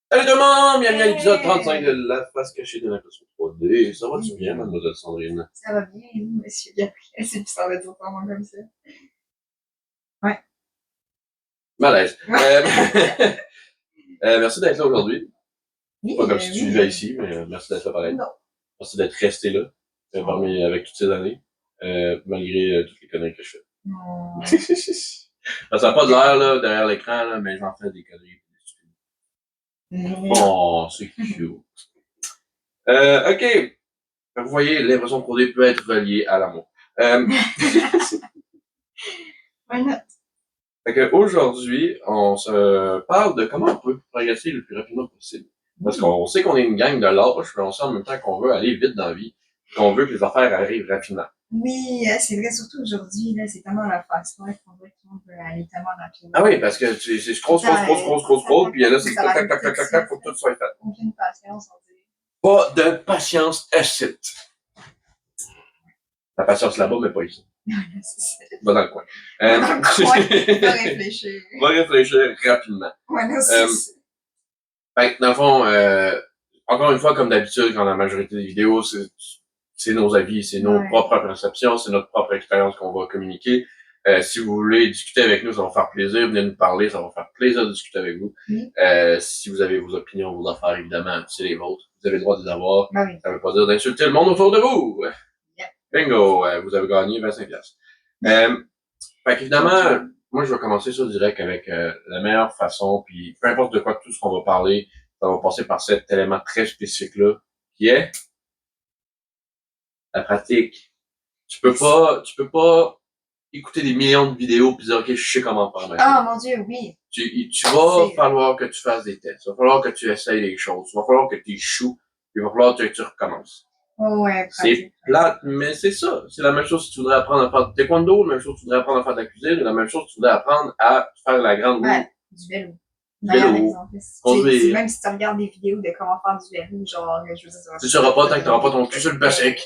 Salut tout le monde! Bienvenue à l'épisode 35 Hey! de La face cachée de l'impression 3D. Ça va-tu bien, mademoiselle Sandrine? Ça va bien, et vous, monsieur Gabriel? C'est puis ça va dire vraiment comme ça. Ouais. Malaise. Merci d'être là aujourd'hui. Oui, Pas comme si tu oui. vivais ici, mais merci d'être là pareil. Non. Merci d'être resté là, avec toutes ces années, malgré toutes les conneries que je Non. fais. Ça n'a pas de l'air, là, derrière l'écran, là, mais j'en fais des conneries. Oh, c'est cute. OK. Vous voyez, l'impression 3D peut être reliée à l'amour. Why not? Fait que aujourd'hui, on se parle de comment on peut progresser le plus rapidement possible. Parce qu'on sait qu'on est une gang de lâches, mais on sait en même temps qu'on veut aller vite dans la vie, qu'on veut que les affaires arrivent rapidement. Oui, c'est vrai, surtout aujourd'hui, là, c'est tellement la fast life qu'on voit que tout le monde veut aller tellement rapidement. Ah oui, parce que c'est scroll, puis là, c'est tac, tac, tac, tac, tac, tac, faut que tout soit fait. Aucune patience, on dirait. Pas de patience acide. La patience là-bas, mais pas ici. Va dans le coin. Va dans le coin, va réfléchir. Va réfléchir rapidement. Ouais, non, c'est ça. Fait que, dans le fond, encore une fois, comme d'habitude, dans la majorité des vidéos, c'est nos avis, c'est nos propres perceptions, c'est notre propre expérience qu'on va communiquer. Si vous voulez discuter avec nous, ça va faire plaisir. Venez nous parler, ça va faire plaisir de discuter avec vous. Si vous avez vos opinions, vos affaires, évidemment, c'est les vôtres. Vous avez le droit de les avoir. Ça veut pas dire d'insulter le monde autour de vous. Bingo! Vous avez gagné 25$. Fait qu'évidemment, moi, je vais commencer ça direct avec la meilleure façon, puis peu importe de quoi, tout ce qu'on va parler, ça va passer par cet élément très spécifique-là, qui est la pratique. Tu peux pas écouter des millions de vidéos puis dire, OK, je sais comment faire maintenant. Oh mon Dieu, oui. Tu vas falloir que tu fasses des tests. Il va falloir que tu essayes des choses. Il va falloir que tu échoues. Il va falloir que tu recommences. Ouais, c'est plate, mais c'est ça. C'est la même chose si tu voudrais apprendre à faire du taekwondo, la même chose si tu voudrais apprendre à faire de la cuisine, la même chose si tu voudrais apprendre à faire la grande roue. Ouais, du vélo. Même si tu regardes des vidéos de comment faire du vélo, genre, je veux dire, ça va. Tu sauras pas tant que t'auras pas ton cul sur le basic.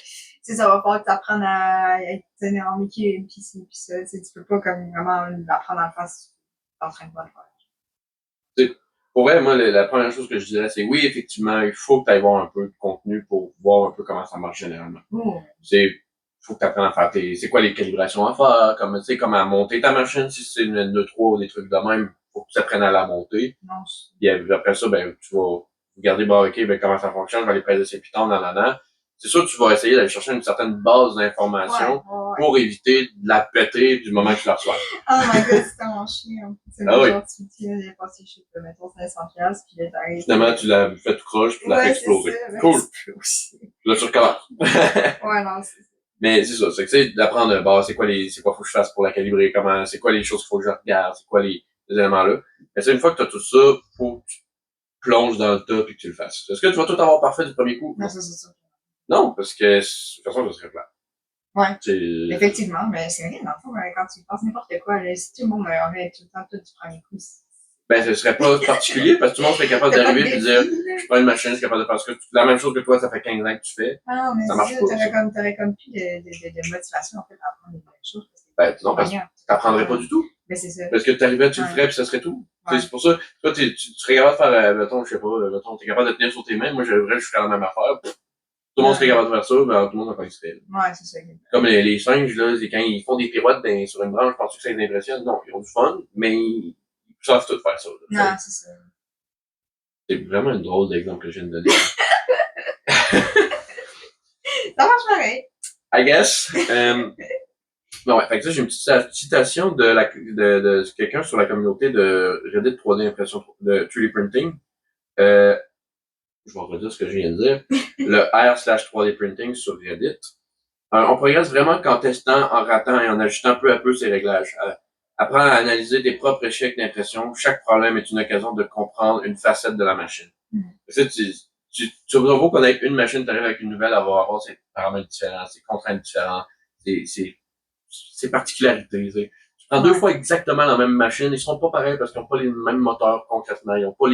Ça va falloir que tu apprennes à être en équilibre, pis ci, pis ça. Tu peux pas comme vraiment l'apprendre à le faire si tu es en train de pas le faire. Pour vrai, moi, la première chose que je dirais, c'est oui, effectivement, il faut que tu ailles voir un peu de contenu pour voir un peu comment ça marche généralement. Faut que tu apprennes à faire c'est quoi les calibrations à faire, comme, tu sais, comment monter ta machine, si c'est une N3 ou des trucs de même, faut que tu apprennes à la monter. Puis après ça, ben, tu vas regarder, bah, ok, ben, comment ça fonctionne, je vais aller peser ces pitons dans l'ana. C'est sûr que tu vas essayer d'aller chercher une certaine base d'information pour éviter de la péter du moment que tu la reçois. Oh my god, c'est tellement chiant. C'est genre, tu te dis, j'ai passé, je sais pas, mettons 500$, puis là, t'arrives. Finalement, tu l'as fait tout croche, puis tu l'as fait exploser. Cool. Là, tu recommences. Ouais, non, c'est ça. Mais c'est ça, c'est que c'est d'apprendre, bah, c'est quoi faut que je fasse pour la calibrer, c'est quoi les choses qu'il faut que je regarde, c'est quoi les éléments-là. Mais c'est une fois que tu as tout ça, faut que tu plonges dans le tas et que tu le fasses. Est-ce que tu vas tout avoir parfait du premier coup? Non, c'est ça. Non, parce que, de toute façon, ça serait plat. Ouais. Effectivement, mais c'est rien, dans le fond, quand tu penses n'importe quoi, là, si tout le monde aurait tout le temps tout du premier coup, ben, ce serait pas particulier parce que tout le monde serait capable d'arriver et de dire, je prends une machine, je suis capable de faire ce que la même chose que toi, ça fait 15 ans que tu fais. Ah non, mais ça marche pas. T'aurais comme plus de motivation, en fait, à apprendre les mêmes choses. Ben, non, parce que t'apprendrais pas du tout. Ben, c'est ça. Parce que t'arrivais, tu le ferais, puis ça serait tout. C'est pour ça, toi, tu serais capable de faire, mettons, je sais pas, mettons, t'es capable de tenir sur tes mains. Moi, je ferais la même affaire. Tout le monde serait capable de faire ça, ben, tout le monde n'a pas serait. Ouais, c'est ça. Comme les singes, là, c'est quand ils font des pirouettes sur une branche, je pense que ça les impressionne. Non, ils ont du fun, mais ils savent tout faire ça. Non, c'est ça. C'est vraiment une drôle d'exemple que je viens de donner. Ça marche pareil. I guess. Bon, ouais, fait que ça, j'ai une petite citation de quelqu'un sur la communauté de Reddit 3D impression de 3D printing. Je vais redire ce que je viens de dire. Le r/3D printing sur Reddit. On progresse vraiment qu'en testant, en ratant et en ajustant peu à peu ses réglages. Apprends à analyser tes propres échecs d'impression. Chaque problème est une occasion de comprendre une facette de la machine. Tu vas beau connaître une machine, tu arrives avec une nouvelle, elle va avoir ses paramètres différents, ses contraintes différentes, ses particularités. Tu prends deux fois exactement la même machine, ils seront pas pareils parce qu'ils n'ont pas les mêmes moteurs concrètement, ils ont pas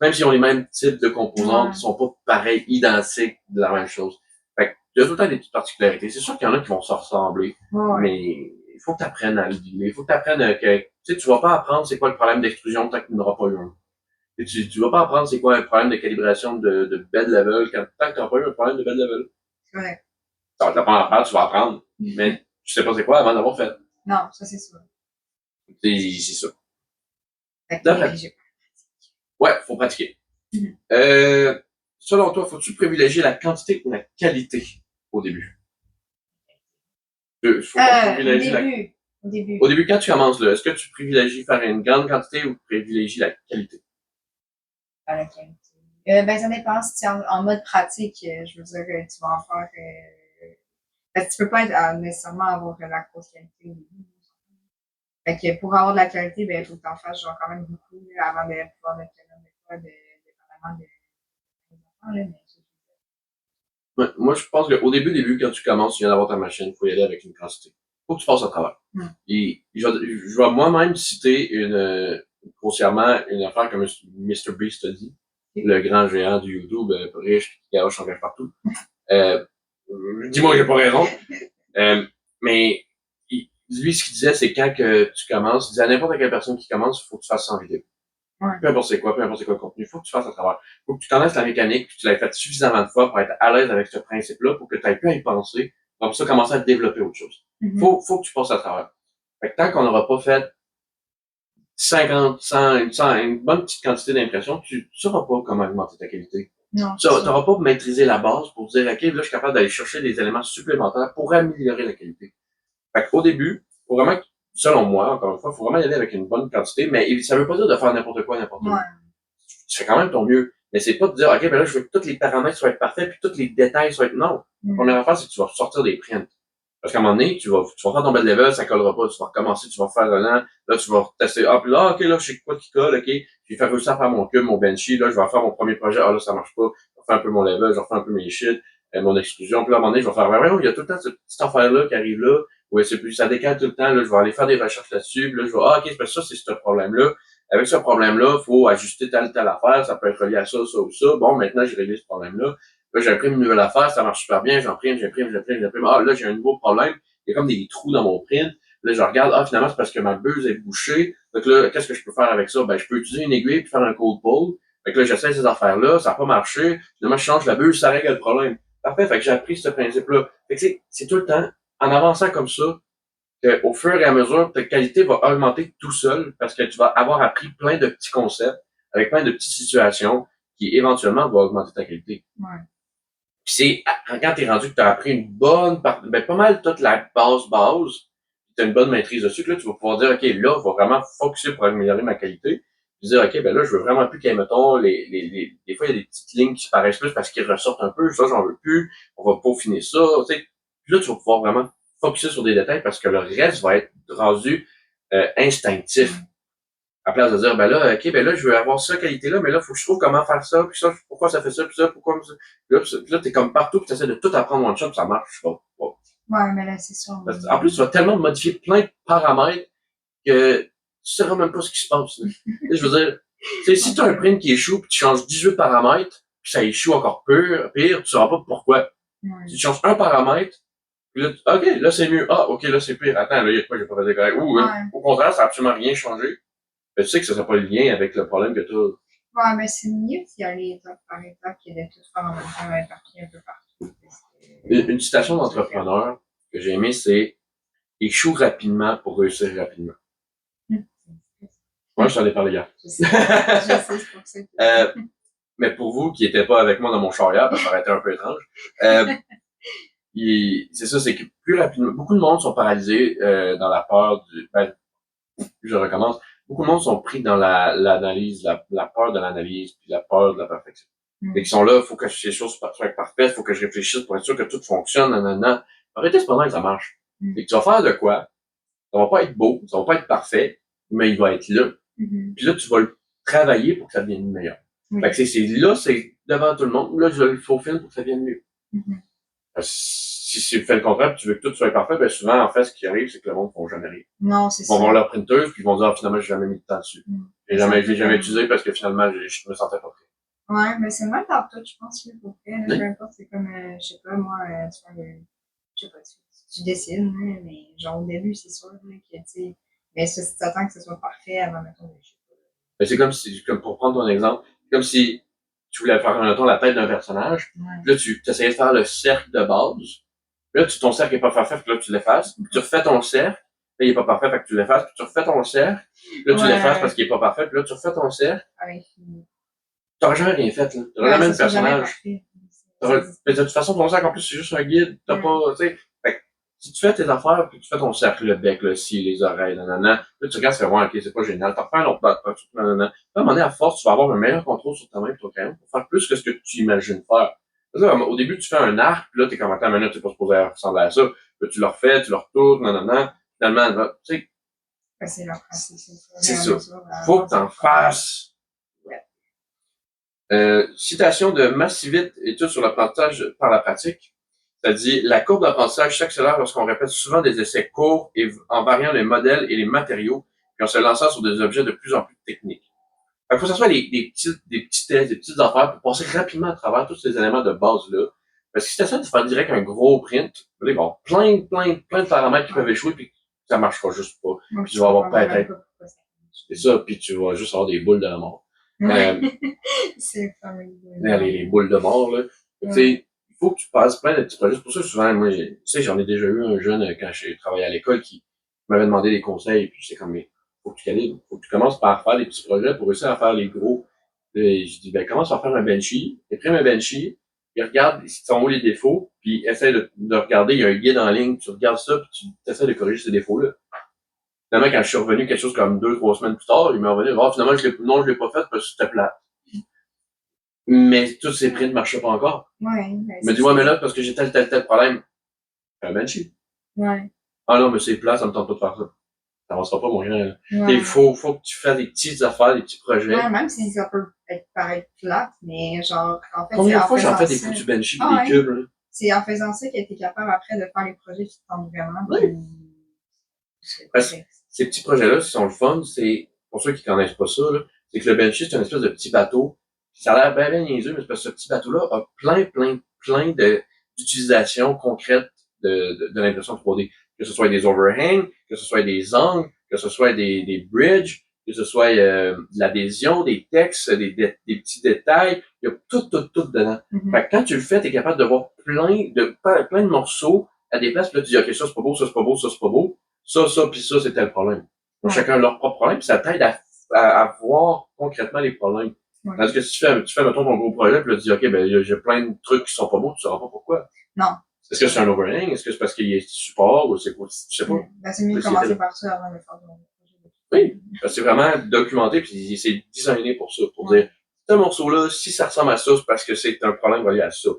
même s'ils ont les mêmes types de composantes, ils sont pas pareils, identiques de la même chose. Fait que, il y a tout le temps des petites particularités. C'est sûr qu'il y en a qui vont se ressembler, mais il faut que tu apprennes à le dealer. Il faut que tu apprennes que, tu sais, tu vas pas apprendre c'est quoi le problème d'extrusion tant que tu n'auras pas eu un. Et tu vas pas apprendre c'est quoi un problème de calibration de bed level tant que tu n'as pas eu un problème de bed level. Ouais. Ça va t'apprendre à faire, tu vas apprendre. Mais tu sais pas c'est quoi avant d'avoir fait. Non, ça c'est sûr. C'est ça. D'après. Ouais, faut pratiquer. Selon toi, faut-tu privilégier la quantité ou la qualité au début? Faut privilégier au début. Au début, quand tu commences, là, est-ce que tu privilégies faire une grande quantité ou tu privilégies la qualité? À la qualité. Ça dépend si tu es en mode pratique. Je veux dire, tu vas en faire. Parce que tu peux pas nécessairement avoir de la grosse qualité au début. Fait que pour avoir de la qualité, il faut que tu en fasses genre quand même beaucoup avant de pouvoir mettre de quoi, dépendamment de Ouais, moi, je pense qu'au début, quand tu commences, tu viens d'avoir ta machine, il faut y aller avec une quantité. Faut que tu passes à travers. Et je vais moi-même citer grossièrement, une affaire comme Mr. Beast a dit, le grand géant du YouTube, riche, qui garoche son cash partout. Dis-moi que j'ai pas raison. Mais lui, ce qu'il disait, c'est quand que tu commences, il disait à n'importe quelle personne qui commence, il faut que tu fasses 100 vidéos. Ouais. Peu importe c'est quoi le contenu, il faut que tu fasses à travers. Il faut que tu connaisses la mécanique, que tu l'aies fait suffisamment de fois pour être à l'aise avec ce principe-là, pour que tu aies pu y penser, pour ça commencer à développer autre chose. Faut que tu passes à travers. Fait que tant qu'on n'aura pas fait 50, 100, une bonne petite quantité d'impressions, tu sauras pas comment augmenter ta qualité. Non. Tu n'auras pas maîtrisé la base pour dire, OK, là, je suis capable d'aller chercher des éléments supplémentaires pour améliorer la qualité. Fait qu'au début, faut vraiment, selon moi, encore une fois, faut vraiment y aller avec une bonne quantité, mais ça veut pas dire de faire n'importe quoi, n'importe où. Tu fais quand même ton mieux. Mais c'est pas de dire, OK, ben là, je veux que tous les paramètres soient parfaits, puis tous les détails soient, non. La première affaire, c'est que tu vas sortir des prints. Parce qu'à un moment donné, tu vas faire ton bel level, ça collera pas, tu vas recommencer, tu vas faire un an, là, tu vas tester, puis là, OK, là, je sais quoi qui colle, OK, je vais faire réussir à faire mon cube, mon benchy, là, je vais faire mon premier projet, là, ça marche pas, je vais faire un peu mon level, je vais faire un peu mes shit, mon exclusion, puis là, à un moment donné, je vais faire, il y a tout le temps cette petite affaire-là qui arrive là, ouais, c'est plus, ça décale tout le temps, là, je vais aller faire des recherches là-dessus, puis là, je vais, OK, c'est parce que ça, c'est ce problème-là. Avec ce problème-là, il faut ajuster telle affaire, ça peut être relié à ça, ça ou ça. Bon, maintenant, j'ai réglé ce problème-là. Là, j'imprime une nouvelle affaire, ça marche super bien, j'imprime. Ah, là, j'ai un nouveau problème. Il y a comme des trous dans mon print. Là, je regarde, finalement, c'est parce que ma buse est bouchée. Donc là, qu'est-ce que je peux faire avec ça? Ben, je peux utiliser une aiguille puis faire un cold pull. Fait que là, j'essaie ces affaires-là, ça n'a pas marché. Finalement, je change la buse, ça règle le problème. Parfait, fait que j'ai appris ce principe-là. Fait que c'est tout le temps, en avançant comme ça, qu'au fur et à mesure, ta qualité va augmenter tout seul parce que tu vas avoir appris plein de petits concepts avec plein de petites situations qui éventuellement vont augmenter ta qualité. Ouais. Puis c'est quand t'es rendu que tu as appris une bonne partie, pas mal toute la base, tu as une bonne maîtrise dessus, que là, tu vas pouvoir dire, OK, là, je vais vraiment focuser pour améliorer ma qualité. Puis dire, OK, ben là, je veux vraiment plus qu'il y ait, mettons, des fois, il y a des petites lignes qui paraissent plus parce qu'ils ressortent un peu, ça, j'en veux plus, on va peaufiner ça, tu sais. Puis là, tu vas pouvoir vraiment focuser sur des détails parce que le reste va être rendu instinctif. À place de dire, ben là, OK, ben là, je veux avoir cette qualité-là, mais là, faut que je trouve comment faire ça, puis ça, pourquoi ça fait ça, puis ça, pourquoi ça. Puis là, t'es comme partout, puis t'essaies de tout apprendre one shot, puis ça marche pas. Ouais, mais là, c'est sûr. En plus, tu vas tellement modifier plein de paramètres que tu sauras même pas ce qui se passe. Je veux dire, si tu as un print qui échoue, puis tu changes 18 paramètres, puis ça échoue encore pire, tu sauras pas pourquoi. Si tu changes un paramètre, puis là, OK, là, c'est mieux. Ah, OK, là, c'est pire. Attends, là, il y a quoi, j'ai pas fait correct. Ou, au contraire, ça a absolument rien changé. Mais tu sais que ça n'a pas le lien avec le problème que tu as. Ouais, mais c'est mieux d'y aller étape par étape que de tout faire en même temps, éparpillé un peu partout. Une citation d'entrepreneur que j'ai aimée, c'est échoue rapidement pour réussir rapidement. Moi, je t'en ai parlé hier. Je sais, c'est pour ça. Mais pour vous qui n'étiez pas avec moi dans mon char hier, parce que ça aurait été un peu étrange, c'est ça, c'est que plus rapidement, beaucoup de monde sont paralysés dans la peur je recommence, beaucoup de monde sont pris dans l'analyse, la peur de l'analyse, puis la peur de la perfection. Et qui sont là, il faut que ces choses soient parfaites, il faut que je réfléchisse pour être sûr que tout fonctionne, nanana. Arrêtez, c'est pas mal que ça marche. Et que tu vas faire de quoi? Ça va pas être beau, ça va pas être parfait, mais il va être là. Puis là, tu vas le travailler pour que ça devienne meilleur. Fait que c'est devant tout le monde, là, je le faufile pour que ça devienne mieux. Si tu fais le contraire, puis tu veux que tout soit parfait, ben souvent, en fait, ce qui arrive, c'est que le monde ne font jamais rien. Non, c'est ça. Ils vont voir leur printeuse, puis ils vont dire, finalement, j'ai jamais mis de temps dessus. Je l'ai jamais utilisé parce que finalement, je me sentais pas prêt. Ouais, mais c'est le même dans tout, je pense, là, pour vrai. Peu importe, c'est comme, je sais pas, moi, je sais pas, tu dessines, mais genre au début, c'est sûr, là, que, tu sais, mais si tu attends que ce soit parfait avant, mettons, je sais pas, Ben, c'est comme si, comme pour prendre ton exemple, comme si tu voulais faire, mettons, la tête d'un personnage, Ouais. puis là, tu essayais de faire le cercle de base, puis là, ton cercle est pas parfait, puis là, tu l'effaces, puis tu refais ton cercle, là, il est pas parfait, fait que tu l'effaces, puis tu refais ton cercle, puis là, tu l'effaces parce qu'il est pas parfait, puis là, tu refais ton cercle. Ouais. T'auras jamais rien fait, là. T'auras Ouais, jamais ça de sera jamais personnage. parfait. Mais de toute façon, ton cercle, en plus, c'est juste un guide. T'as pas, tu sais. Fait que, si tu fais tes affaires, puis tu fais ton cercle, le bec, le cils, les oreilles, nanana, là, tu regardes, tu fais, ouais, ok, c'est pas génial. T'en refais un autre bac, nanana. Là, à un moment donné, à force, tu vas avoir un meilleur contrôle sur ta main et ton crayon pour faire plus que ce que tu imagines faire. Là, au début, tu fais un arc, puis là, t'es comme, attends, maintenant, t'es pas supposé ressembler à ça. Puis tu le refais, tu le retournes, nanana. Finalement, là, tu sais, Ouais, c'est leur pratique, c'est ça. Faut que t'en fasses. Citation de Massivit, étude sur l'apprentissage par la pratique. Ça dit, la courbe d'apprentissage s'accélère lorsqu'on répète souvent des essais courts et en variant les modèles et les matériaux, puis en se lançant sur des objets de plus en plus techniques. Il faut que ce soit des petits tests, des petites affaires pour passer rapidement à travers tous ces éléments de base-là. Parce que si tu essaies de faire direct un gros print, il va y avoir plein de paramètres qui peuvent échouer, puis ça marchera juste pas. Puis tu vas avoir peut-être, c'est ça, puis tu vas juste avoir des boules de la mort. C'est pas les boules de mort, là. Tu sais, il faut que tu passes plein de petits projets. C'est pour ça que souvent, moi, tu sais, j'en ai déjà eu un jeune quand j'ai travaillé à l'école qui m'avait demandé des conseils, puis c'est comme, mais faut que tu calibres, faut que tu commences par faire des petits projets pour réussir à faire les gros. Et je dis, ben, commence par faire un benchy, imprime un benchy, puis regarde si sont où les défauts, puis essaie de regarder, il y a un guide en ligne, tu regardes ça, puis tu essaies de corriger ces défauts-là. Finalement, quand je suis revenu quelque chose comme 2, 3 semaines plus tard, il m'a revenu, oh, finalement, non, je l'ai pas fait parce que c'était plat. Mais tous ces prix ne marchaient pas encore. Ouais. Il m'a dit, ouais, mais là, parce que j'ai tel problème. Un benchy. Ouais. Ah non, mais c'est plat, ça me tente pas de faire ça. Ça avancera pas, mon grand. Ouais. Il faut que tu fasses des petites affaires, des petits projets. Ouais, même si ça peut paraître plate, mais genre, en fait, combien de fois j'en fais des foutus benchy pis des cubes, là? C'est en faisant ça que t'es capable après de faire les projets qui te tentent vraiment. Oui. Parce que ces petits projets-là, qui sont le fun, c'est, pour ceux qui connaissent pas ça, là, c'est que le benchy, c'est une espèce de petit bateau. Ça a l'air bien niaiseux, mais c'est parce que ce petit bateau-là a plein d'utilisations concrètes de l'impression 3D. Que ce soit des overhangs, que ce soit des angles, que ce soit des bridges, que ce soit de l'adhésion, des textes, des petits détails. Il y a tout dedans. Fait que quand tu le fais, t'es capable de voir plein de morceaux à des places, puis là, tu dis, OK, ça, c'est pas beau, ça, c'est pas beau, ça, c'est pas beau. Ça, puis ça, c'était le problème. Donc, chacun a leur propre problème, puis ça t'aide à voir concrètement les problèmes. Ouais. Tandis que si tu fais, mettons, ton gros projet, puis là, tu dis, OK, ben, j'ai plein de trucs qui sont pas beaux, tu sauras pas pourquoi. Non. Est-ce que c'est un overhang? Est-ce que c'est parce qu'il est support, ou c'est quoi? Je sais pas. Ben, c'est mieux de commencer par ça avant de faire ton projet. Oui. Parce que c'est vraiment documenté, puis c'est designé pour ça, pour dire, ce morceau-là, si ça ressemble à ça, c'est parce que c'est un problème relié à ça.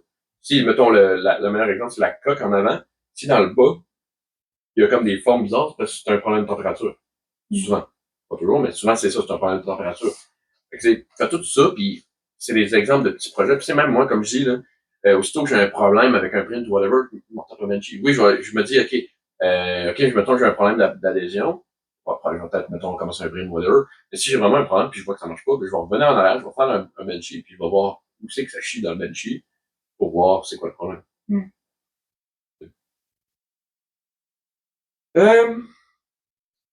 Si, mettons, le meilleur exemple, c'est la coque en avant. Si dans le bas, il y a comme des formes bizarres, parce que c'est un problème de température. Souvent. Pas toujours, mais souvent c'est ça, c'est un problème de température. Fait que c'est, fais tout ça, puis c'est des exemples de petits projets. Puis c'est même moi, comme je dis, là, aussitôt que j'ai un problème avec un print ou whatever, oui, je me dis, OK, mettons que j'ai un problème d'adhésion. Je vais peut-être, mettons, commencer un print ou whatever. Mais si j'ai vraiment un problème, puis je vois que ça marche pas, puis je vais revenir en arrière, je vais faire un benchy, puis je vais voir où c'est que ça chie dans le benchy pour voir c'est quoi le problème.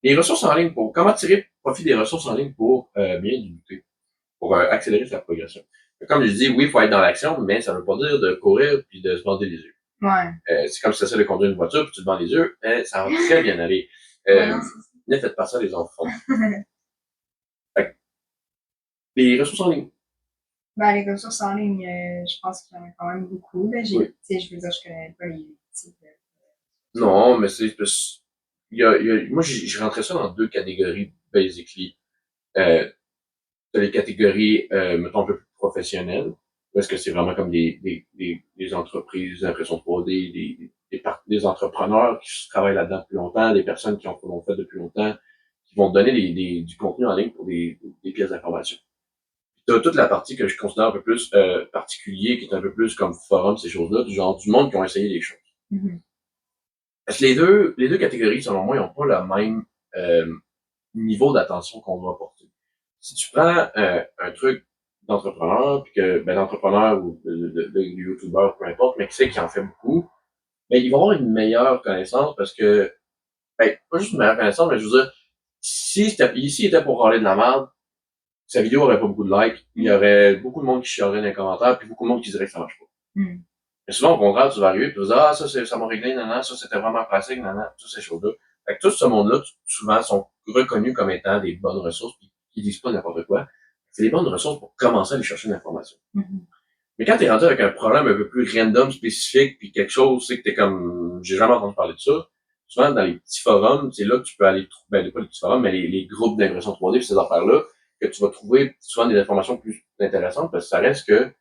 Les ressources en ligne pour comment tirer profit des ressources en ligne pour bien débuter, pour accélérer sa progression. Comme je dis, oui, il faut être dans l'action, mais ça veut pas dire de courir puis de se bander les yeux. Ouais. C'est comme si tu essaies de conduire une voiture puis tu te bandes les yeux, ça va très bien aller. Ne faites pas ça les enfants. Les ressources en ligne. Ben, les ressources en ligne, je pense qu'il y en a quand même beaucoup. Là. Je veux dire, je connais pas les types de... Non, mais c'est parce moi, j'ai rentré ça dans 2 catégories, basically. T'as les catégories, mettons, un peu plus professionnelles, parce que c'est vraiment comme des entreprises d'impression 3D, des entrepreneurs qui travaillent là-dedans depuis longtemps, des personnes qui l'ont fait depuis longtemps, qui vont te donner du contenu en ligne pour des pièces d'information. T'as toute la partie que je considère un peu plus particulier, qui est un peu plus comme forum, ces choses-là, du genre du monde qui ont essayé des choses. Parce que les deux catégories, selon moi, ils n'ont pas le même niveau d'attention qu'on doit porter. Si tu prends un truc d'entrepreneur, puis que l'entrepreneur ou de youtubeur, peu importe, mais qui sait qu'il en fait beaucoup, ben il va avoir une meilleure connaissance parce que pas juste une meilleure connaissance, mais je veux dire, s'il était pour râler de la merde, sa vidéo aurait pas beaucoup de likes, il y aurait beaucoup de monde qui chialerait dans les commentaires, puis beaucoup de monde qui dirait que ça marche pas. Mais souvent, au contraire, tu vas arriver, tu vas dire, ah, ça m'a réglé, nanana, ça, c'était vraiment pratique, nanana, toutes ces choses-là. Fait que tout ce monde-là, souvent, sont reconnus comme étant des bonnes ressources, puis qui disent pas n'importe quoi. C'est des bonnes ressources pour commencer à aller chercher l'information. Mais quand t'es rendu avec un problème un peu plus random, spécifique, puis quelque chose, c'est que t'es comme, j'ai jamais entendu parler de ça. Souvent, dans les petits forums, c'est là que tu peux aller trouver, ben, pas les petits forums, mais les groupes d'impression 3D, pis ces affaires-là, que tu vas trouver souvent des informations plus intéressantes, parce que ça reste que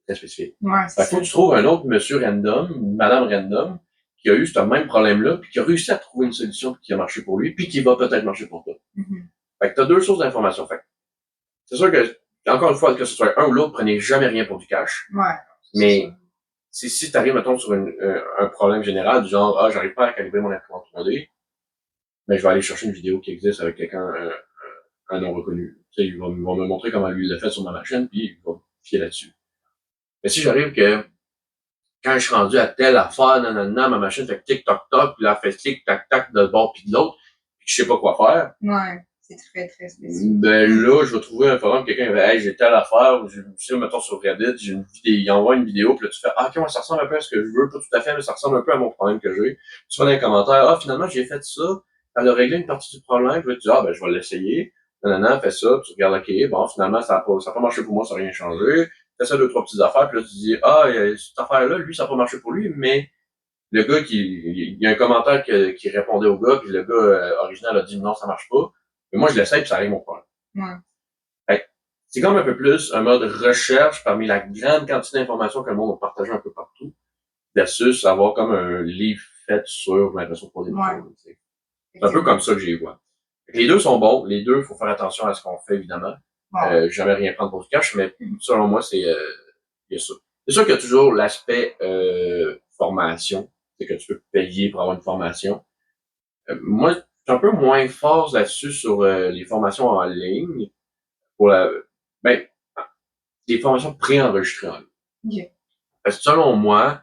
très spécifique. Ouais, Fait que faut que tu trouves un autre monsieur random, ou madame random, qui a eu ce même problème-là, puis qui a réussi à trouver une solution qui a marché pour lui, puis qui va peut-être marcher pour toi. Fait que t'as deux sources d'information. Fait que c'est sûr que, encore une fois, que ce soit un ou l'autre, prenez jamais rien pour du cash. Ouais. Mais si t'arrives, mettons, sur un problème général, du genre, ah, j'arrive pas à calibrer mon imprimante 3D, ben, je vais aller chercher une vidéo qui existe avec quelqu'un, un non reconnu. Tu sais, il va me montrer comment lui il l'a fait sur ma machine, puis il va me fier là-dessus. Mais si j'arrive que, quand je suis rendu à telle affaire, nanana, ma machine fait tic-toc-toc, puis là, elle fait tic-tac-tac de bord puis de l'autre, puis je sais pas quoi faire. Ouais, c'est très, très spécifique. Ben là, je vais trouver un forum, quelqu'un qui va, hey, j'ai telle affaire, ou je mettons sur Reddit, j'ai une vidéo, il envoie une vidéo, puis là, tu fais, ah, ok, ça ressemble un peu à ce que je veux, pas tout à fait, mais ça ressemble un peu à mon problème que j'ai. Tu vas dans les commentaires, ah, finalement, j'ai fait ça, elle a réglé une partie du problème, puis là, tu dis, ah, ben, je vais l'essayer. Nanana, fais ça, puis tu regardes, ok, bon, finalement, ça a pas marché pour moi, ça n'a rien changé. Fais ça deux, trois petites affaires, puis là, tu dis, ah, cette affaire-là, lui, ça n'a pas marché pour lui, mais le gars il y a un commentaire qui répondait au gars, puis le gars original a dit non, ça marche pas. Mais moi, je l'essaye, puis ça règle mon problème. Fait que c'est comme un peu plus un mode recherche parmi la grande quantité d'informations que le monde a partagé un peu partout, versus avoir comme un livre fait sur l'impression 3D. C'est un peu comme ça que j'y vois. Les deux sont bons, les deux, il faut faire attention à ce qu'on fait, évidemment. Jamais rien prendre pour du cash, mais selon moi, il y a ça. C'est sûr qu'il y a toujours l'aspect formation, c'est que tu peux payer pour avoir une formation. Moi, je suis un peu moins fort là-dessus sur les formations en ligne, pour des formations préenregistrées en ligne. Okay. Parce que selon moi,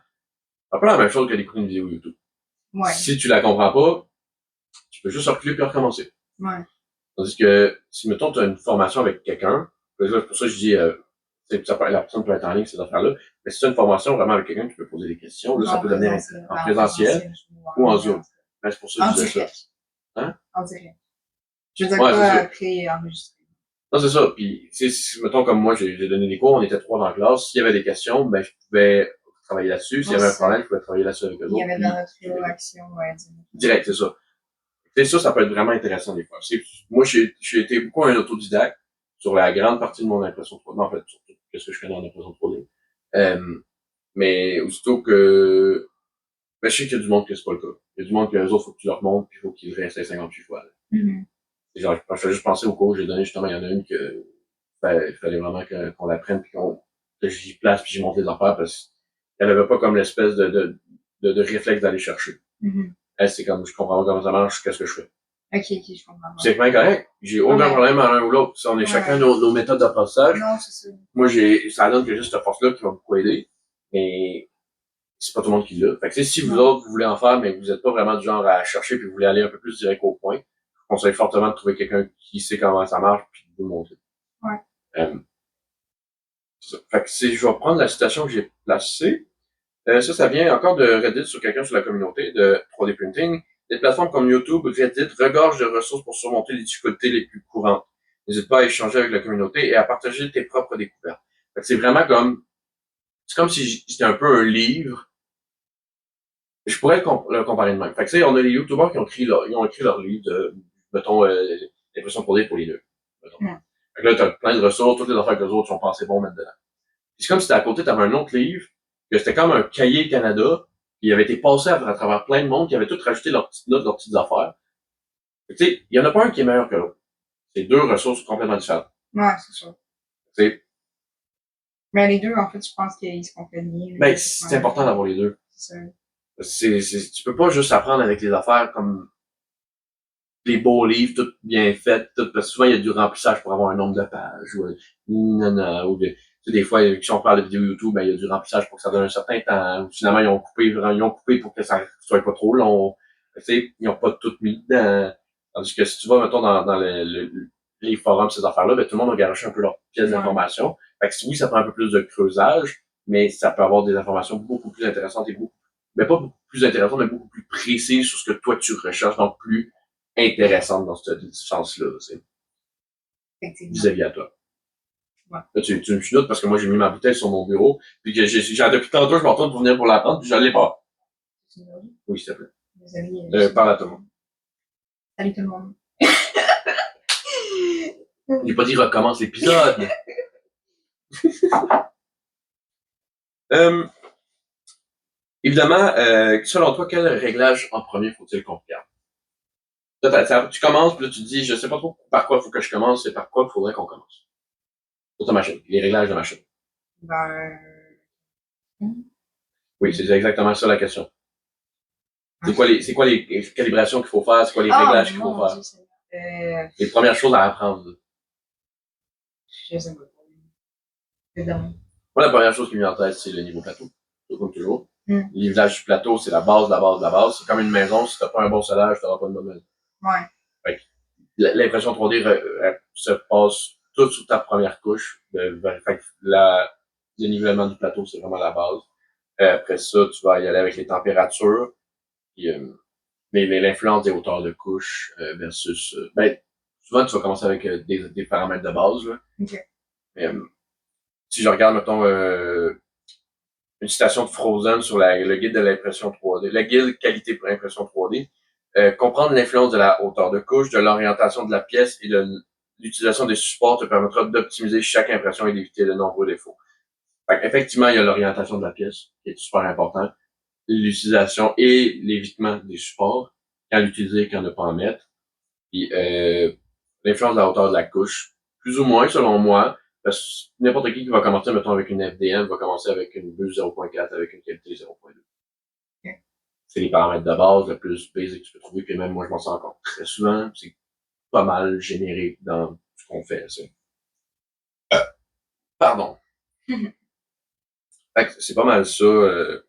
c'est un peu la même chose que d'écouter une vidéo YouTube. Ouais. Si tu la comprends pas, tu peux juste reculer puis recommencer. Ouais. Tandis que, si, mettons, tu as une formation avec quelqu'un, pour ça, je dis, la personne peut être en ligne, ces affaires-là, mais si tu as une formation vraiment avec quelqu'un, tu peux poser des questions. Là, ça peut devenir en présentiel ou en Zoom. Ben, c'est pour ça que je disais ça. Hein? En direct. Je veux dire pas pré-enregistré. Non, c'est ça. Puis, mettons, comme moi, j'ai donné des cours, on était 3 dans la classe. S'il y avait des questions, ben, je pouvais travailler là-dessus. S'il y avait un problème, je pouvais travailler là-dessus avec eux autres. Il y avait dans notre réaction, ouais, direct, c'est ça. Et ça peut être vraiment intéressant des fois. Moi, j'ai été beaucoup un autodidacte sur la grande partie de mon impression 3D. En fait, sur tout ce que je fais dans l'impression 3D. Mais aussitôt que, ben, je sais qu'il y a du monde que c'est pas le cas. Il y a du monde que les autres, faut que tu leur montres, puis il faut qu'ils réessayent 58 fois. Genre, je fais juste penser au cours que j'ai donné, justement, il y en a une que, il fallait vraiment qu'on l'apprenne, puis que j'y place, puis j'y monte les affaires, parce qu'elle avait pas comme l'espèce de réflexe d'aller chercher. Elle, c'est comme, je comprends pas comment ça marche, qu'est-ce que je fais. Ok, je comprends. C'est bien correct. J'ai aucun problème à l'un ou l'autre. Si on est chacun nos méthodes d'apprentissage. Non, c'est ça. Moi, ça donne que j'ai cette force-là qui va beaucoup aider. Mais c'est pas tout le monde qui l'a. Fait que si vous autres, vous voulez en faire, mais que vous êtes pas vraiment du genre à chercher puis vous voulez aller un peu plus direct au point, je vous conseille fortement de trouver quelqu'un qui sait comment ça marche puis de vous le montrer. Ouais. C'est ça. Fait que je vais prendre la citation que j'ai placée. Ça vient encore de Reddit sur quelqu'un sur la communauté de 3D Printing. Des plateformes comme YouTube ou Reddit regorgent de ressources pour surmonter les difficultés les plus courantes. N'hésite pas à échanger avec la communauté et à partager tes propres découvertes. C'est vraiment c'est comme si c'était un peu un livre. Je pourrais le comparer de même. Fait que, on a les YouTubers qui ont écrit leur livre de, mettons, l'impression 3D pour les deux. Fait que là, t'as plein de ressources, toutes les affaires que les autres sont pensés bons mettre dedans. C'est comme si à côté, t'avais un autre livre, que c'était comme un cahier Canada, qui avait été passé à travers plein de monde, qui avait tout rajouté leurs petites notes, leurs petites affaires. Tu sais, il y en a pas un qui est meilleur que l'autre. C'est deux ressources complètement différentes. Ouais, c'est sûr. T'sais. Mais les deux, en fait, je pense qu'ils se complètent bien. Ben, c'est important d'avoir les deux. C'est ça. Tu peux pas juste apprendre avec les affaires comme des beaux livres, tout bien fait, tout, parce que souvent, il y a du remplissage pour avoir un nombre de pages, ou des fois, si on parle de vidéos YouTube, ben, il y a du remplissage pour que ça donne un certain temps. Finalement, ils ont coupé pour que ça soit pas trop long. Tu sais, ils ont pas tout mis dedans. Tandis que si tu vas, mettons, dans les forums, ces affaires-là, ben, tout le monde a garoché un peu leur pièce d'information. Fait que oui, ça prend un peu plus de creusage, mais ça peut avoir des informations beaucoup plus intéressantes et mais pas beaucoup plus intéressantes, mais beaucoup plus précises sur ce que toi tu recherches, donc plus intéressantes dans ce sens-là, vis-à-vis à toi. Ouais. Là, tu me chenoutes parce que moi, j'ai mis ma bouteille sur mon bureau, puis que depuis tantôt, je me retourne pour venir pour la prendre, puis je l'ai pas. Oui, s'il te plaît. Désolée. Parle à tout le monde. Salut tout le monde. J'ai pas dit recommence l'épisode. Évidemment, selon toi, quel réglage en premier faut-il qu'on regarde? Tu commences, puis là, tu te dis, je sais pas trop par quoi il faut que je commence et par quoi il faudrait qu'on commence. Sur ta machine, les réglages de machine. Oui, c'est exactement ça la question. C'est quoi les calibrations qu'il faut faire? C'est quoi les réglages qu'il faut faire? Les premières choses à apprendre. Je sais pas. Moi, la première chose qui me vient en tête, c'est le niveau plateau. Comme toujours. Les villages du plateau, c'est la base de la base de la base. C'est comme une maison. Si t'as pas un bon solage, t'auras pas de bonne maison. Ouais. Fait que l'impression 3D se passe tout sur ta première couche. Fait que le nivellement du plateau, c'est vraiment la base. Après ça, tu vas y aller avec les températures. Puis, l'influence des hauteurs de couche versus... souvent, tu vas commencer avec des paramètres de base. Là. Okay. Si je regarde, mettons, une citation de Frozen sur le guide de l'impression 3D, le guide qualité pour impression 3D, comprendre l'influence de la hauteur de couche, de l'orientation de la pièce et de l'utilisation des supports te permettra d'optimiser chaque impression et d'éviter de nombreux défauts. Fait effectivement, il y a l'orientation de la pièce, qui est super important, l'utilisation et l'évitement des supports, quand l'utiliser, quand ne pas en mettre, puis l'influence de la hauteur de la couche, plus ou moins selon moi, parce que n'importe qui va commencer, mettons, avec une FDM, va commencer avec une buse 0.4, avec une qualité 0.2. Okay. C'est les paramètres de base, le plus basic que tu peux trouver, puis même moi, je m'en sens encore très souvent, c'est pas mal généré dans ce qu'on fait, ça. Pardon. Fait que c'est pas mal ça, là,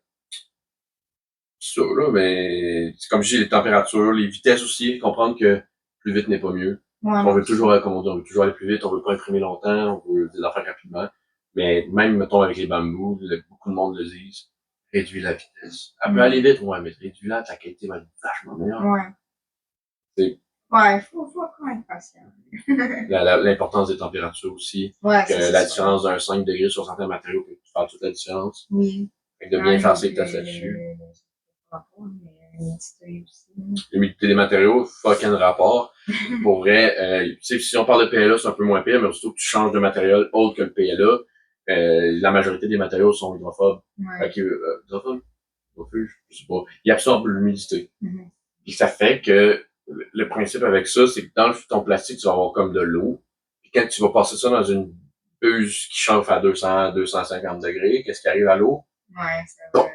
mais c'est comme je dis, les températures, les vitesses aussi, comprendre que plus vite n'est pas mieux. Ouais. On veut toujours, on veut toujours aller plus vite, on veut pas imprimer longtemps, on veut des affaires rapidement. Mais même, mettons, avec les bambous, beaucoup de monde le disent, réduis la vitesse. Elle peut aller vite, ouais, mais réduis-la, ta qualité va être vachement meilleure. Ouais. Ouais, faut quand même être patient. L'importance des températures aussi. Ouais, que la différence d'un 5 degrés sur certains matériaux peut faire toute la différence. Oui. Fait que de bien faire ses tests là-dessus. L'humidité des matériaux, fucking rapport. Pour vrai, si on parle de PLA, c'est un peu moins pire, mais surtout que tu changes de matériel autre que le PLA, la majorité des matériaux sont hydrophobes. Ouais. Hydrophobes? Je sais pas. Ils absorbent l'humidité. Puis ça fait que le principe avec ça, c'est que dans ton plastique, tu vas avoir comme de l'eau. Puis quand tu vas passer ça dans une buse qui chauffe à 200, 250 degrés, qu'est-ce qui arrive à l'eau? Ouais, c'est vrai.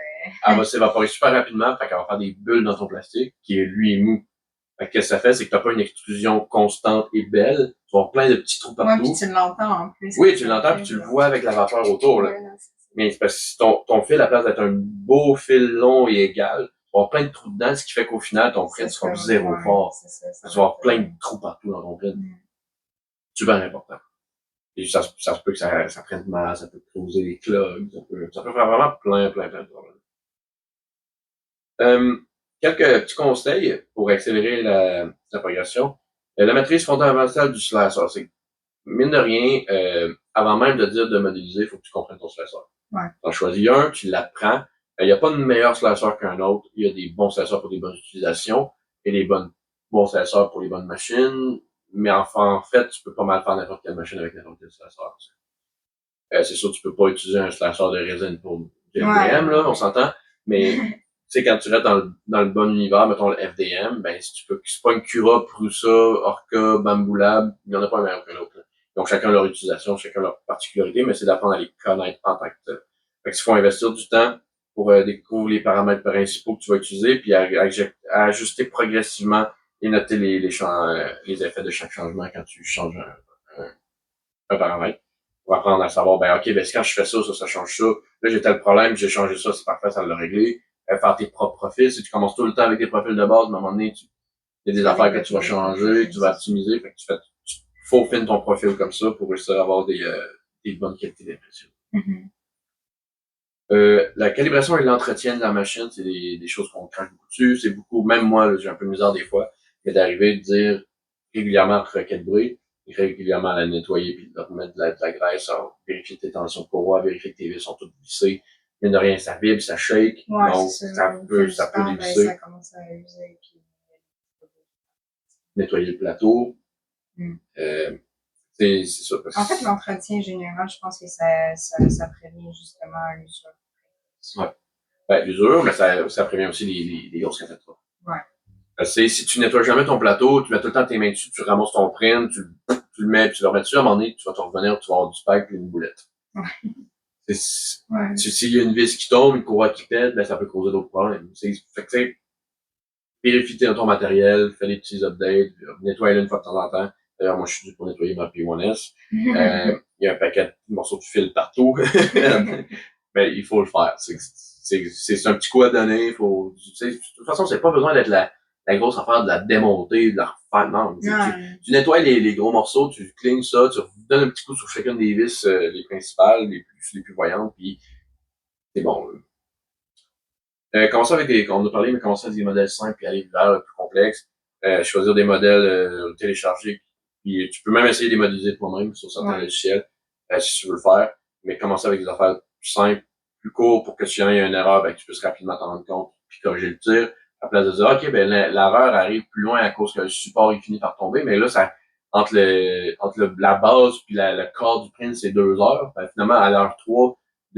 Elle va s'évaporer super rapidement, fait qu'elle va faire des bulles dans ton plastique, qui lui est mou. Fait que ce que ça fait, c'est que t'as pas une extrusion constante et belle. Tu vas avoir plein de petits trous partout. Ouais, puis tu l'entends en plus. Oui, tu l'entends, puis tu le vois avec la vapeur autour, là. Ouais, non, mais c'est parce que si ton fil, à la place d'être un beau fil long et égal, tu vas avoir plein de trous dedans, ce qui fait qu'au final, ton print sera zéro fort. Tu vas avoir plein de trous partout dans ton print. Super important. Et ça se peut que ça prenne mal, ça peut causer des clogs, ça peut faire vraiment plein de problèmes. Quelques petits conseils pour accélérer la progression. La matrice fondamentale du slasher, c'est mine de rien, avant même de dire de modéliser, il faut que tu comprennes ton slasher. Ouais. Tu en choisis un, tu l'apprends. Il n'y a pas de meilleur slasher qu'un autre. Il y a des bons slashers pour des bonnes utilisations et des bons slashers pour les bonnes machines. Mais en fait, tu peux pas mal faire n'importe quelle machine avec n'importe quel slasher. C'est sûr, tu peux pas utiliser un slasher de résine pour le FDM, là, on s'entend. Mais, tu sais, quand tu restes dans le bon univers, mettons le FDM, ben, si tu peux, c'est pas une Cura, Prusa, Orca, Bamboo Lab, il y en a pas un meilleur que l'autre. Donc, chacun leur utilisation, chacun leur particularité, mais c'est d'apprendre à les connaître en tant que tel. Fait que il faut investir du temps pour découvrir les paramètres principaux que tu vas utiliser, puis à ajuster progressivement et noter les effets de chaque changement quand tu changes un paramètre. Pour apprendre à savoir, ben ok, ben quand je fais ça, ça change ça. Là, j'ai tel problème, j'ai changé ça, c'est parfait, ça l'a réglé. Faire tes propres profils. Si tu commences tout le temps avec tes profils de base, à un moment donné, il y a des affaires que tu vas changer, que tu vas optimiser, fait que tu faufines ton profil comme ça pour réussir à avoir des bonnes qualités d'impression. La calibration et l'entretien de la machine, c'est des choses qu'on crache beaucoup dessus. C'est beaucoup, même moi, là, j'ai un peu de misère des fois, mais d'arriver de dire régulièrement après quel bruit, régulièrement la nettoyer puis de remettre de la graisse, vérifier tes tensions de courroie, vérifier que tes vis sont toutes vissées. Mais de rien, ça vibre, ça shake. Ouais, donc, ça peut dévisser. Ça commence à user. Puis... Nettoyer le plateau. C'est ça. En fait, l'entretien général, je pense que ça prévient justement l'usure. Ouais. Ben, l'usure, mais ça prévient aussi les grosses catastrophes. Ouais. Si tu nettoies jamais ton plateau, tu mets tout le temps tes mains dessus, tu ramasses ton print, tu le mets, puis tu le remets dessus, à un moment donné, tu vas te revenir, tu vas avoir du spag et une boulette. Ouais. S'il y a une vis qui tombe, une courroie qui pète, ben, ça peut causer d'autres problèmes. Fait que, vérifie ton matériel, fais des petits updates, nettoie-le une fois de temps en temps. D'ailleurs, moi, je suis dû pour nettoyer ma P1S. Il y a un paquet de morceaux de fil partout. Mais il faut le faire. C'est un petit coup à donner. De toute façon, c'est pas besoin d'être la grosse affaire de la démonter, de la refaire. Non. Tu nettoies les gros morceaux, tu clignes ça, tu donnes un petit coup sur chacune des vis, les principales, les plus voyantes, puis c'est bon. Commencer avec on a parlé, mais commencer avec des modèles simples puis aller vers le plus complexe. Choisir des modèles téléchargés. Puis tu peux même essayer de les modéliser toi-même sur certains logiciels, si tu veux le faire. Mais commencer avec des affaires plus simples, plus courtes pour que si jamais il y a une erreur, ben, que tu puisses rapidement t'en rendre compte puis corriger le tir. À la place de dire, OK, ben, l'erreur arrive plus loin à cause que le support est fini par tomber, mais là, ça, entre la base puis le corps du print, c'est 2 heures. Ben, finalement, à l'heure 3,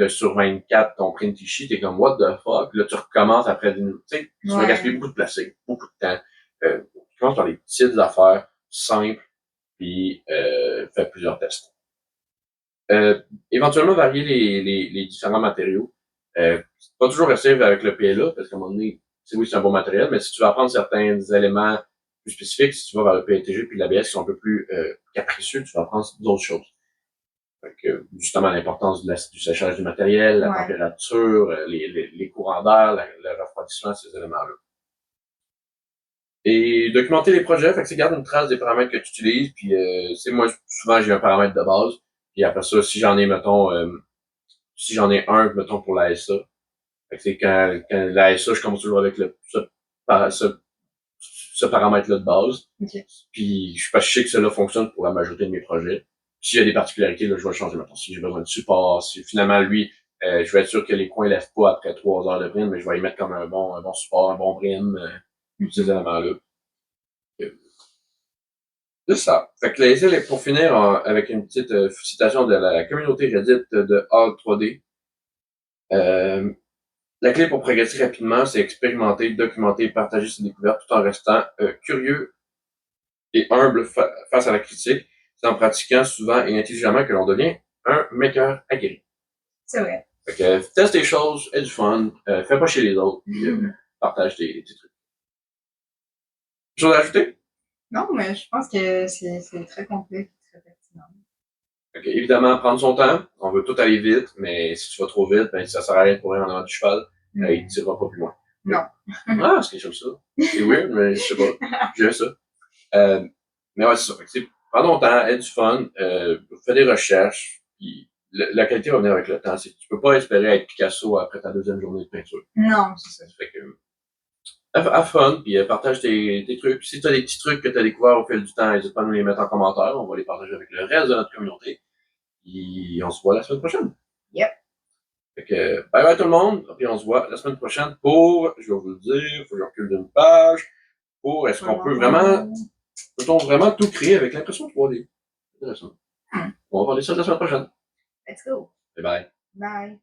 sur 24, ton print sheet, t'es comme, what the fuck? Là, tu recommences après tu sais, tu vas gaspiller beaucoup de plastique, beaucoup de temps. Tu commences par des petites affaires simples, puis fais plusieurs tests. Éventuellement, varier les différents matériaux. Pas toujours rester avec le PLA, parce qu'à un moment donné, oui, c'est un bon matériel, mais si tu vas apprendre certains éléments plus spécifiques, si tu vas vers le PETG puis l'ABS qui sont un peu plus capricieux, tu vas apprendre d'autres choses. Donc, justement, l'importance du séchage du matériel, la température, les courants d'air, le refroidissement, ces éléments-là. Et documenter les projets, fait que c'est garde une trace des paramètres que tu utilises, puis moi, souvent, j'ai un paramètre de base, puis après ça, si j'en ai, mettons, mettons, pour la SA, fait que c'est quand la SA, je commence toujours avec ce paramètre-là de base. Okay. Puis je sais que cela fonctionne pour la majorité de mes projets. S'il y a des particularités, là, je vais le changer maintenant. Si j'ai besoin de support, si finalement lui, je vais être sûr que les coins lèvent pas après 3 heures de print, mais je vais y mettre comme un bon support, un bon brim, ces éléments-là. C'est ça. Fait que pour finir avec une petite citation de la communauté Reddit de Hall 3D. La clé pour progresser rapidement, c'est expérimenter, documenter, partager ses découvertes tout en restant curieux et humble face à la critique. C'est en pratiquant souvent et intelligemment que l'on devient un maker aguerri. C'est vrai. Fait que teste des choses, aie du fun, fais pas chez les autres, puis partage tes trucs. Chose à ajouter? Non, mais je pense que c'est très complet et très pertinent. Okay, évidemment, prendre son temps. On veut tout aller vite, mais si tu vas trop vite, ben ça sert à rien de courir en avant du cheval. Il tirera pas plus loin. Non. Ah, c'est quelque chose ça. C'est weird, mais je sais pas. J'aime ça. Mais ouais, c'est ça. Fait que, prends ton temps, aie du fun, fais des recherches, puis la qualité va venir avec le temps. Tu peux pas espérer être Picasso après ta deuxième journée de peinture. Non, c'est ça. Fait que, have fun, puis partage tes trucs. Puis si tu as des petits trucs que tu as découverts au fil du temps, n'hésite pas à nous les mettre en commentaire. On va les partager avec le reste de notre communauté. Puis on se voit la semaine prochaine. Yep. Fait que bye bye tout le monde. Puis on se voit la semaine prochaine pour, je vais vous le dire, faut que je recule d'une page, pour est-ce qu'on peut-on vraiment tout créer avec l'impression 3D? Intéressant. On va parler de ça la semaine prochaine. Let's go. Bye bye. Bye.